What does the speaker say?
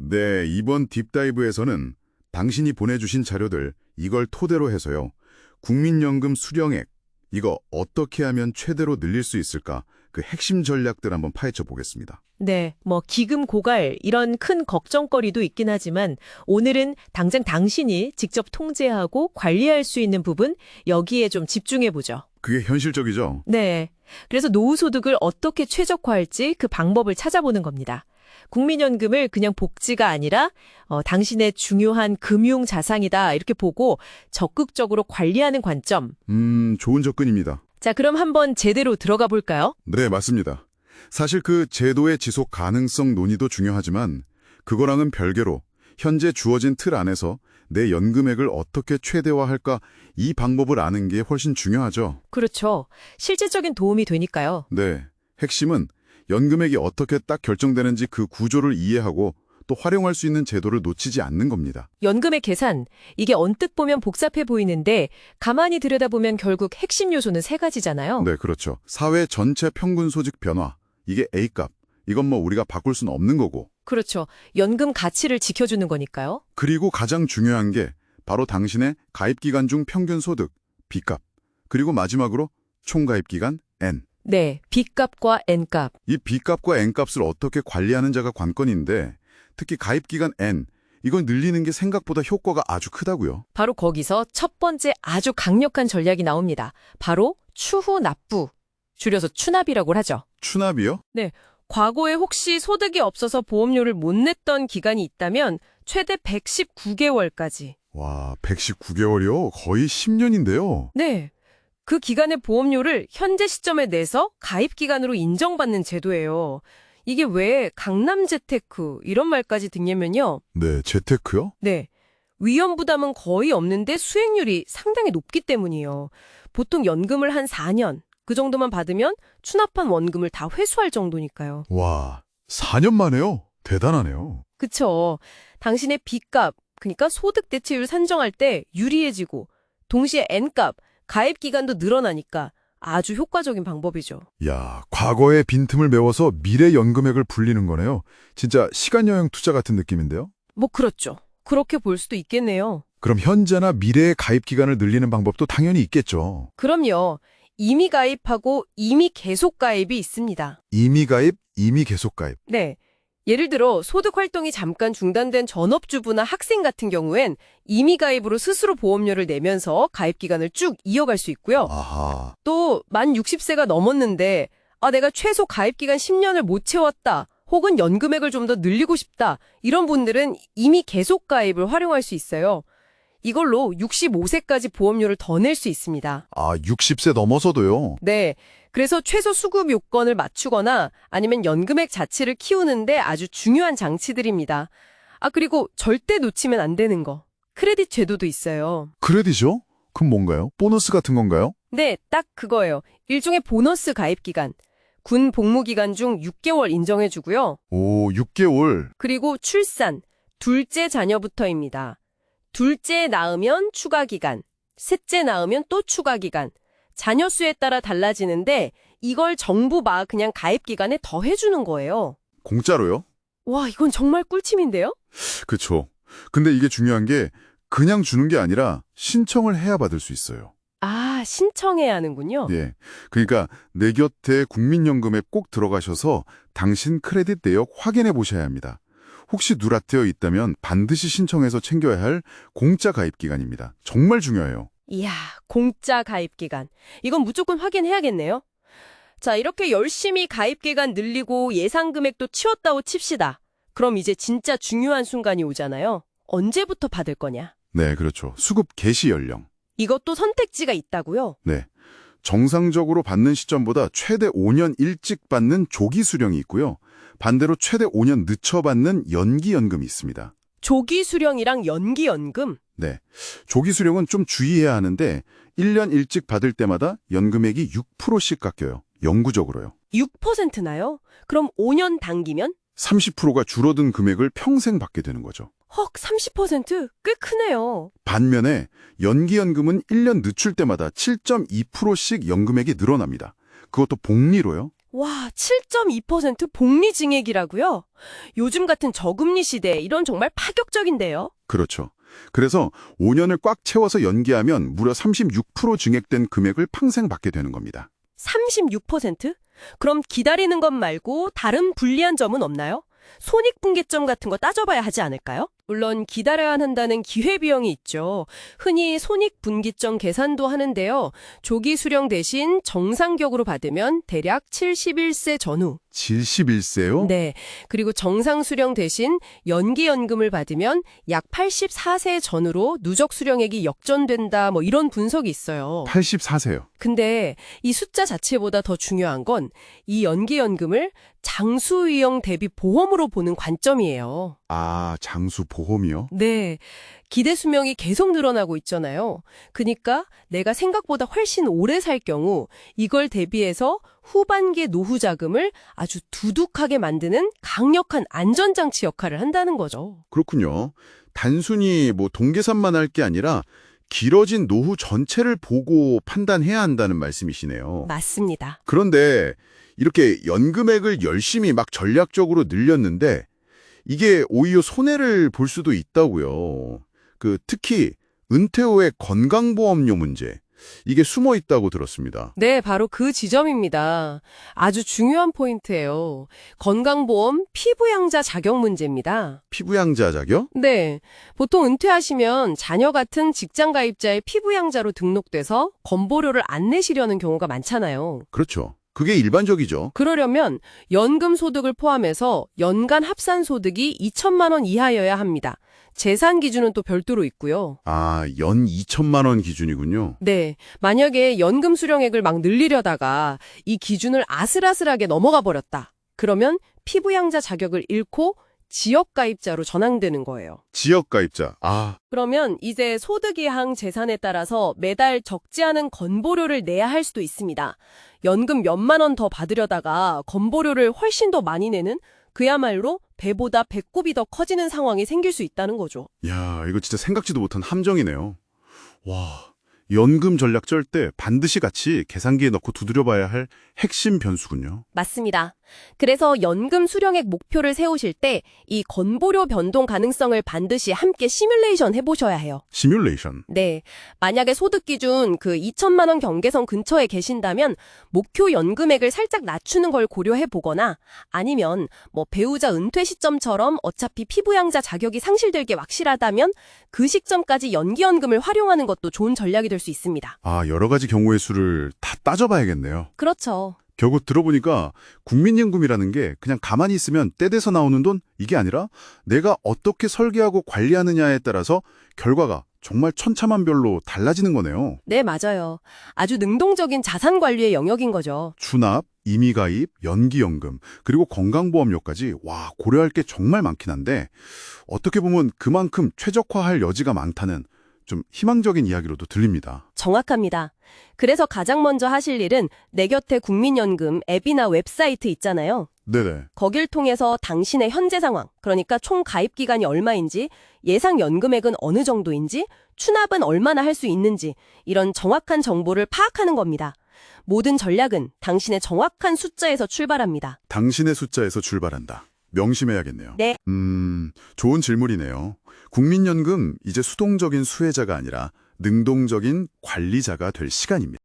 네, 이번 딥다이브에서는 당신이 보내주신 자료들, 이걸 토대로 해서요. 국민연금 수령액, 이거 어떻게 하면 최대로 늘릴 수 있을까? 그 핵심 전략들 한번 파헤쳐 보겠습니다. 네, 기금 고갈 이런 큰 걱정거리도 있긴 하지만 오늘은 당장 당신이 직접 통제하고 관리할 수 있는 부분 여기에 좀 집중해 보죠. 그게 현실적이죠? 네, 그래서 노후소득을 어떻게 최적화할지 그 방법을 찾아보는 겁니다. 국민연금을 그냥 복지가 아니라 당신의 중요한 금융 자산이다 이렇게 보고 적극적으로 관리하는 관점. 좋은 접근입니다. 자, 그럼 한번 제대로 들어가 볼까요? 네, 맞습니다. 사실 그 제도의 지속 가능성 논의도 중요하지만 그거랑은 별개로 현재 주어진 틀 안에서 내 연금액을 어떻게 최대화할까 이 방법을 아는 게 훨씬 중요하죠. 그렇죠. 실질적인 도움이 되니까요. 네, 핵심은 연금액이 어떻게 딱 결정되는지 그 구조를 이해하고 또 활용할 수 있는 제도를 놓치지 않는 겁니다. 연금의 계산, 이게 언뜻 보면 복잡해 보이는데 가만히 들여다보면 결국 핵심 요소는 세 가지잖아요. 네, 그렇죠. 사회 전체 평균 소득 변화, 이게 A값, 이건 우리가 바꿀 수는 없는 거고. 그렇죠. 연금 가치를 지켜주는 거니까요. 그리고 가장 중요한 게 바로 당신의 가입기간 중 평균 소득, B값, 그리고 마지막으로 총가입기간 N. 네, B값과 N값. 이 B값과 N값을 어떻게 관리하는지가 관건인데 특히 가입기간 N, 이건 늘리는 게 생각보다 효과가 아주 크다고요. 바로 거기서 첫 번째 아주 강력한 전략이 나옵니다. 바로 추후 납부, 줄여서 추납이라고 하죠. 추납이요? 네, 과거에 혹시 소득이 없어서 보험료를 못 냈던 기간이 있다면 최대 119개월까지. 와, 119개월이요? 거의 10년인데요. 네, 그 기간의 보험료를 현재 시점에 내서 가입기간으로 인정받는 제도예요. 이게 왜 강남 재테크 이런 말까지 듣냐면요. 네, 재테크요? 네, 위험 부담은 거의 없는데 수익률이 상당히 높기 때문이에요. 보통 연금을 한 4년, 그 정도만 받으면 추납한 원금을 다 회수할 정도니까요. 와, 4년 만에요? 대단하네요. 그쵸. 당신의 B값, 그러니까 소득 대체율 산정할 때 유리해지고 동시에 N값, 가입 기간도 늘어나니까 아주 효과적인 방법이죠. 야, 과거의 빈틈을 메워서 미래 연금액을 불리는 거네요. 진짜 시간여행 투자 같은 느낌인데요? 그렇죠. 그렇게 볼 수도 있겠네요. 그럼 현재나 미래의 가입 기간을 늘리는 방법도 당연히 있겠죠. 그럼요. 이미 가입하고 이미 계속 가입이 있습니다. 이미 가입, 이미 계속 가입. 네. 예를 들어 소득 활동이 잠깐 중단된 전업주부나 학생 같은 경우엔 이미 가입으로 스스로 보험료를 내면서 가입 기간을 쭉 이어갈 수 있고요. 아하. 또 만 60세가 넘었는데 내가 최소 가입 기간 10년을 못 채웠다. 혹은 연금액을 좀 더 늘리고 싶다. 이런 분들은 이미 계속 가입을 활용할 수 있어요. 이걸로 65세까지 보험료를 더 낼 수 있습니다. 아, 60세 넘어서도요? 네. 그래서 최소 수급 요건을 맞추거나 아니면 연금액 자체를 키우는데 아주 중요한 장치들입니다. 그리고 절대 놓치면 안 되는 거. 크레딧 제도도 있어요. 크레딧이요? 그럼 뭔가요? 보너스 같은 건가요? 네, 딱 그거예요. 일종의 보너스 가입 기간. 군 복무 기간 중 6개월 인정해주고요. 오, 6개월. 그리고 출산, 둘째 자녀부터입니다. 둘째 낳으면 추가 기간, 셋째 낳으면 또 추가 기간. 자녀 수에 따라 달라지는데 이걸 정부가 그냥 가입 기간에 더 해주는 거예요. 공짜로요? 와, 이건 정말 꿀팁인데요? 그쵸. 근데 이게 중요한 게 그냥 주는 게 아니라 신청을 해야 받을 수 있어요. 신청해야 하는군요. 예. 그러니까 내 곁에 국민연금에 꼭 들어가셔서 당신 크레딧 내역 확인해 보셔야 합니다. 혹시 누락되어 있다면 반드시 신청해서 챙겨야 할 공짜 가입 기간입니다. 정말 중요해요. 이야, 공짜 가입 기간. 이건 무조건 확인해야겠네요. 자, 이렇게 열심히 가입 기간 늘리고 예상 금액도 치웠다고 칩시다. 그럼 이제 진짜 중요한 순간이 오잖아요. 언제부터 받을 거냐? 네, 그렇죠. 수급 개시 연령. 이것도 선택지가 있다고요? 네. 정상적으로 받는 시점보다 최대 5년 일찍 받는 조기 수령이 있고요. 반대로 최대 5년 늦춰 받는 연기 연금이 있습니다. 조기 수령이랑 연기 연금? 네. 조기 수령은 좀 주의해야 하는데 1년 일찍 받을 때마다 연금액이 6%씩 깎여요. 영구적으로요. 6%나요? 그럼 5년 당기면? 30%가 줄어든 금액을 평생 받게 되는 거죠. 헉, 30%? 꽤 크네요. 반면에 연기연금은 1년 늦출 때마다 7.2%씩 연금액이 늘어납니다. 그것도 복리로요. 와, 7.2% 복리증액이라고요? 요즘 같은 저금리 시대에 이런 정말 파격적인데요. 그렇죠. 그래서 5년을 꽉 채워서 연기하면 무려 36% 증액된 금액을 평생 받게 되는 겁니다. 36%? 그럼 기다리는 것 말고 다른 불리한 점은 없나요? 손익분기점 같은 거 따져봐야 하지 않을까요? 물론 기다려야 한다는 기회비용이 있죠. 흔히 손익분기점 계산도 하는데요. 조기 수령 대신 정상격으로 받으면 대략 71세 전후. 71세요? 네. 그리고 정상 수령 대신 연기연금을 받으면 약 84세 전후로 누적 수령액이 역전된다, 뭐 이런 분석이 있어요. 84세요. 근데 이 숫자 자체보다 더 중요한 건 이 연기연금을 장수위험 대비 보험으로 보는 관점이에요. 아, 장수 보험이요? 네. 기대 수명이 계속 늘어나고 있잖아요. 그러니까 내가 생각보다 훨씬 오래 살 경우 이걸 대비해서 후반기의 노후 자금을 아주 두둑하게 만드는 강력한 안전장치 역할을 한다는 거죠. 그렇군요. 단순히 뭐 동계산만 할 게 아니라 길어진 노후 전체를 보고 판단해야 한다는 말씀이시네요. 맞습니다. 그런데 이렇게 연금액을 열심히 막 전략적으로 늘렸는데 이게 오히려 손해를 볼 수도 있다고요. 특히 은퇴 후의 건강보험료 문제, 이게 숨어 있다고 들었습니다. 네, 바로 그 지점입니다. 아주 중요한 포인트예요. 건강보험 피부양자 자격 문제입니다. 피부양자 자격? 네, 보통 은퇴하시면 자녀 같은 직장 가입자의 피부양자로 등록돼서 건보료를 안 내시려는 경우가 많잖아요. 그렇죠. 그게 일반적이죠. 그러려면 연금 소득을 포함해서 연간 합산 소득이 2천만 원 이하여야 합니다. 재산 기준은 또 별도로 있고요. 아, 연 2천만 원 기준이군요. 네, 만약에 연금 수령액을 막 늘리려다가 이 기준을 아슬아슬하게 넘어가 버렸다. 그러면 피부양자 자격을 잃고 지역가입자로 전환되는 거예요. 지역가입자. 아, 그러면 이제 소득이항 재산에 따라서 매달 적지 않은 건보료를 내야 할 수도 있습니다. 연금 몇만 원 더 받으려다가 건보료를 훨씬 더 많이 내는 그야말로 배보다 배꼽이 더 커지는 상황이 생길 수 있다는 거죠. 야, 이거 진짜 생각지도 못한 함정이네요. 와, 연금 전략 짤 때 반드시 같이 계산기에 넣고 두드려봐야 할 핵심 변수군요. 맞습니다. 그래서 연금 수령액 목표를 세우실 때 이 건보료 변동 가능성을 반드시 함께 시뮬레이션 해보셔야 해요. 시뮬레이션. 네. 만약에 소득 기준 그 2천만 원 경계선 근처에 계신다면 목표 연금액을 살짝 낮추는 걸 고려해 보거나 아니면 뭐 배우자 은퇴 시점처럼 어차피 피부양자 자격이 상실될 게 확실하다면 그 시점까지 연기연금을 활용하는 것도 좋은 전략이 될 수 있습니다. 아, 여러 가지 경우의 수를 다 따져봐야겠네요. 그렇죠. 결국 들어보니까 국민연금이라는 게 그냥 가만히 있으면 떼돼서 나오는 돈? 이게 아니라 내가 어떻게 설계하고 관리하느냐에 따라서 결과가 정말 천차만별로 달라지는 거네요. 네, 맞아요. 아주 능동적인 자산 관리의 영역인 거죠. 추납, 임의가입, 연기연금, 그리고 건강보험료까지 와, 고려할 게 정말 많긴 한데 어떻게 보면 그만큼 최적화할 여지가 많다는 좀 희망적인 이야기로도 들립니다. 정확합니다. 그래서 가장 먼저 하실 일은 내 곁에 국민연금 앱이나 웹사이트 있잖아요. 네네. 거길 통해서 당신의 현재 상황, 그러니까 총 가입 기간이 얼마인지, 예상 연금액은 어느 정도인지, 추납은 얼마나 할 수 있는지 이런 정확한 정보를 파악하는 겁니다. 모든 전략은 당신의 정확한 숫자에서 출발합니다. 당신의 숫자에서 출발한다. 명심해야겠네요. 네. 좋은 질문이네요. 국민연금 이제 수동적인 수혜자가 아니라 능동적인 관리자가 될 시간입니다.